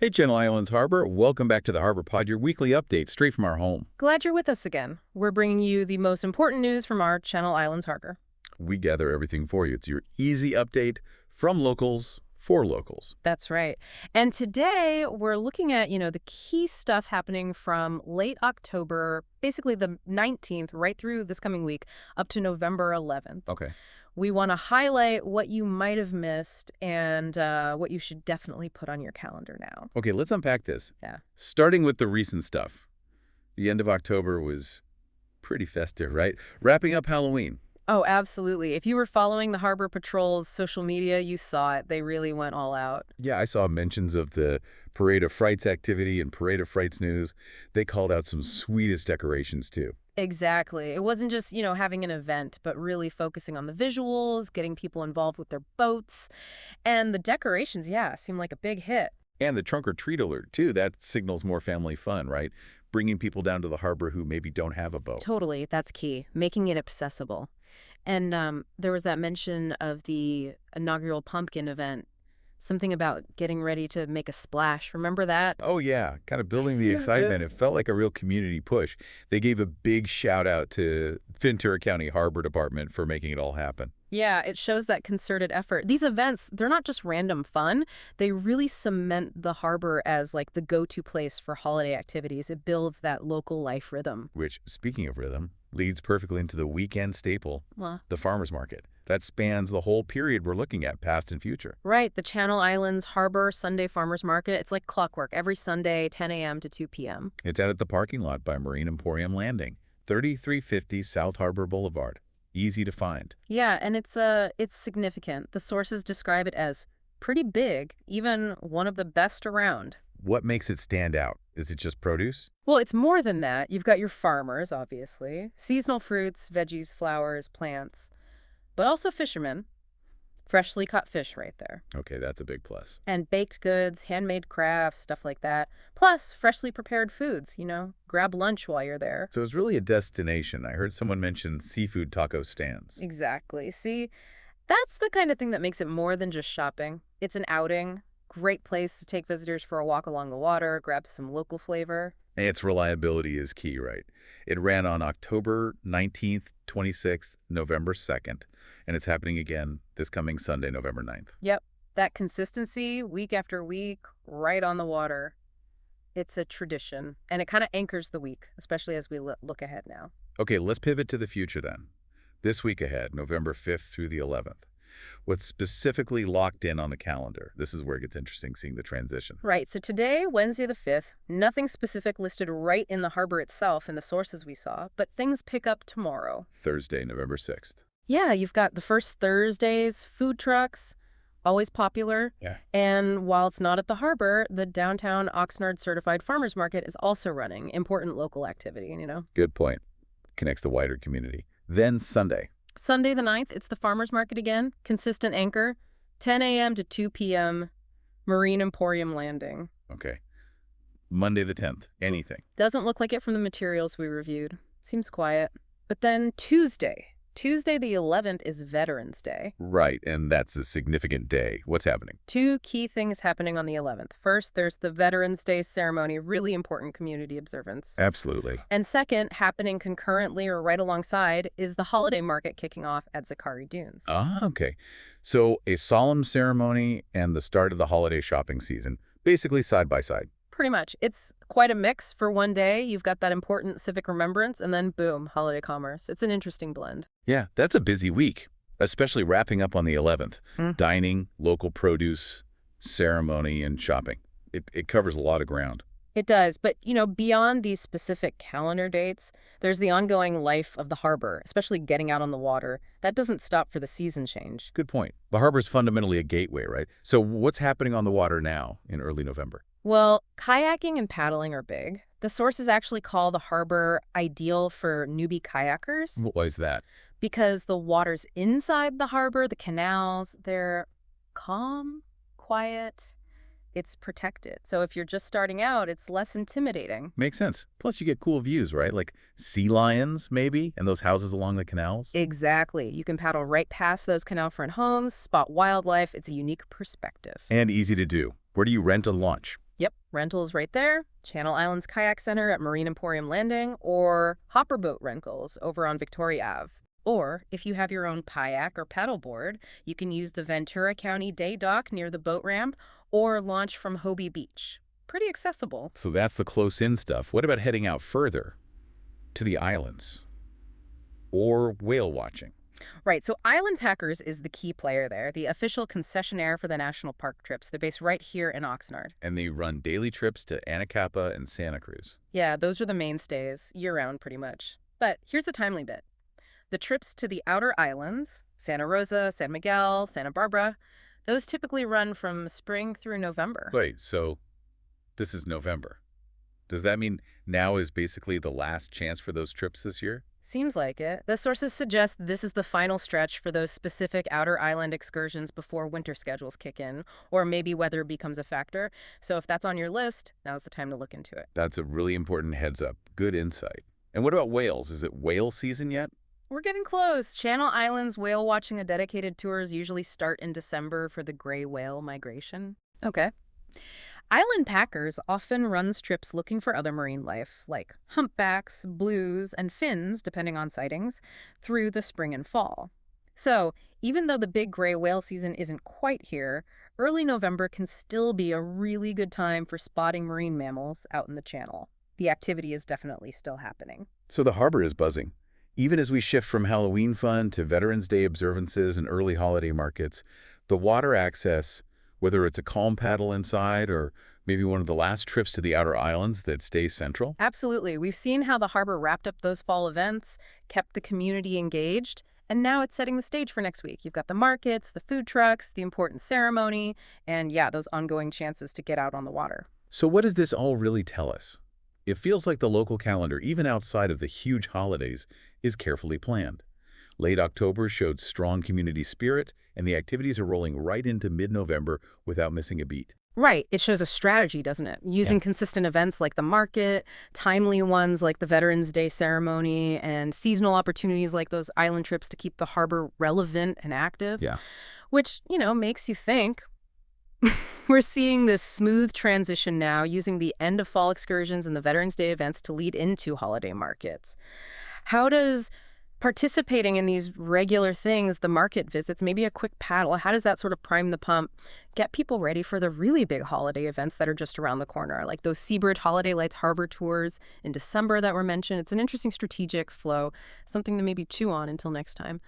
Hey, Channel Islands Harbor. Welcome back to the Harbor Pod, your weekly update straight from our home. Glad you're with us again. We're bringing you the most important news from our Channel Islands Harbor. We gather everything for you. It's your easy update from locals for locals. That's right. And today we're looking at, the key stuff happening from late October, basically the 19th, right through this coming week, up to November 11th. Okay. We want to highlight what you might have missed and what you should definitely put on your calendar now. Okay, let's unpack this. Yeah. Starting with the recent stuff. The end of October was pretty festive, right? Wrapping up Halloween. Oh, absolutely. If you were following the Harbor Patrol's social media, you saw it. They really went all out. Yeah, I saw mentions of the Parade of Frights activity and Parade of Frights news. They called out some sweetest decorations, too. Exactly. It wasn't just, having an event, but really focusing on the visuals, getting people involved with their boats. And the decorations, yeah, seemed like a big hit. And the trunk or treat alert, too. That signals more family fun, right? Bringing people down to the harbor who maybe don't have a boat. Totally. That's key. Making it accessible. And there was that mention of the inaugural pumpkin event. Something about getting ready to make a splash. Remember that? Oh, yeah. Kind of building the excitement. It felt like a real community push. They gave a big shout out to Ventura County Harbor Department for making it all happen. Yeah, it shows that concerted effort. These events, they're not just random fun. They really cement the harbor as like the go-to place for holiday activities. It builds that local life rhythm. Which, speaking of rhythm, leads perfectly into the weekend staple, the farmers market. That spans the whole period we're looking at, past and future. Right, the Channel Islands Harbor Sunday Farmers Market. It's like clockwork, every Sunday, 10 a.m. to 2 p.m. It's out at the parking lot by Marine Emporium Landing, 3350 South Harbor Boulevard. Easy to find. Yeah, and it's significant. The sources describe it as pretty big, even one of the best around. What makes it stand out? Is it just produce? Well, it's more than that. You've got your farmers, obviously, seasonal fruits, veggies, flowers, plants, but also fishermen. Freshly caught fish right there. Okay, that's a big plus. And baked goods, handmade crafts, stuff like that. Plus, freshly prepared foods, grab lunch while you're there. So it's really a destination. I heard someone mention seafood taco stands. Exactly. See, that's the kind of thing that makes it more than just shopping. It's an outing. Great place to take visitors for a walk along the water, grab some local flavor. Its reliability is key, right? It ran on October 19th, 26th, November 2nd, and it's happening again this coming Sunday, November 9th. Yep, that consistency, week after week, right on the water. It's a tradition, and it kind of anchors the week, especially as we look ahead now. Okay, let's pivot to the future then. This week ahead, November 5th through the 11th. What's specifically locked in on the calendar? This is where it gets interesting, seeing the transition. Right. So today, Wednesday the 5th, nothing specific listed right in the harbor itself in the sources we saw, but things pick up tomorrow. Thursday, November 6th. Yeah, you've got the first Thursdays, food trucks, always popular. Yeah. And while it's not at the harbor, the downtown Oxnard Certified Farmers Market is also running. Important local activity, Good point. Connects the wider community. Then Sunday. Sunday the 9th, it's the farmers market again. Consistent anchor, 10 a.m. to 2 p.m., Marine Emporium Landing. Okay. Monday the 10th. Anything. Doesn't look like it from the materials we reviewed. Seems quiet. But then Tuesday the 11th is Veterans Day. Right, and that's a significant day. What's happening? Two key things happening on the 11th. First, there's the Veterans Day ceremony, really important community observance. Absolutely. And second, happening concurrently or right alongside, is the holiday market kicking off at Zachari Dunes. Okay. So a solemn ceremony and the start of the holiday shopping season, basically side by side. Pretty much. It's quite a mix for one day. You've got that important civic remembrance, and then boom, holiday commerce. It's an interesting blend. Yeah, that's a busy week, especially wrapping up on the 11th. Dining, local produce, ceremony, and shopping. It covers a lot of ground. It does, but, beyond these specific calendar dates, there's the ongoing life of the harbor, especially getting out on the water. That doesn't stop for the season change. Good point. The harbor's fundamentally a gateway, right? So what's happening on the water now in early November? Well, kayaking and paddling are big. The sources actually call the harbor ideal for newbie kayakers. Why is that? Because the water's inside the harbor, the canals, they're calm, quiet. It's protected. So if you're just starting out, it's less intimidating. Makes sense. Plus you get cool views, right? Like sea lions, maybe, and those houses along the canals. Exactly. You can paddle right past those canal front homes, spot wildlife. It's a unique perspective. And easy to do. Where do you rent and launch? Yep, rentals right there. Channel Islands Kayak Center at Marine Emporium Landing, or hopper boat rentals over on Victoria Ave. Or, if you have your own kayak or paddleboard, you can use the Ventura County Day Dock near the boat ramp or launch from Hobie Beach. Pretty accessible. So that's the close-in stuff. What about heading out further to the islands or whale watching? Right, so Island Packers is the key player there, the official concessionaire for the national park trips. They're based right here in Oxnard. And they run daily trips to Anacapa and Santa Cruz. Yeah, those are the mainstays, year-round pretty much. But here's the timely bit. The trips to the outer islands, Santa Rosa, San Miguel, Santa Barbara, those typically run from spring through November. Wait, so this is November. Does that mean now is basically the last chance for those trips this year? Seems like it. The sources suggest this is the final stretch for those specific outer island excursions before winter schedules kick in, or maybe weather becomes a factor. So if that's on your list, now's the time to look into it. That's a really important heads up. Good insight. And what about whales? Is it whale season yet? We're getting close. Channel Islands whale watching a dedicated tours usually start in December for the gray whale migration. Okay. Island Packers often runs trips looking for other marine life, like humpbacks, blues, and fins, depending on sightings, through the spring and fall. So, even though the big gray whale season isn't quite here, early November can still be a really good time for spotting marine mammals out in the channel. The activity is definitely still happening. So the harbor is buzzing. Even as we shift from Halloween fun to Veterans Day observances and early holiday markets, the water access, whether it's a calm paddle inside or maybe one of the last trips to the outer islands that stays central? Absolutely. We've seen how the harbor wrapped up those fall events, kept the community engaged, and now it's setting the stage for next week. You've got the markets, the food trucks, the important ceremony, and yeah, those ongoing chances to get out on the water. So what does this all really tell us? It feels like the local calendar, even outside of the huge holidays, is carefully planned. Late October showed strong community spirit, and the activities are rolling right into mid-November without missing a beat. Right. It shows a strategy, doesn't it? Using consistent events like the market, timely ones like the Veterans Day ceremony, and seasonal opportunities like those island trips to keep the harbor relevant and active. Yeah. Which, makes you think. We're seeing this smooth transition now, using the end of fall excursions and the Veterans Day events to lead into holiday markets. How does participating in these regular things, the market visits, maybe a quick paddle, how does that sort of prime the pump, get people ready for the really big holiday events that are just around the corner, like those Seabird Holiday Lights Harbor tours in December that were mentioned? It's an interesting strategic flow, something to maybe chew on until next time.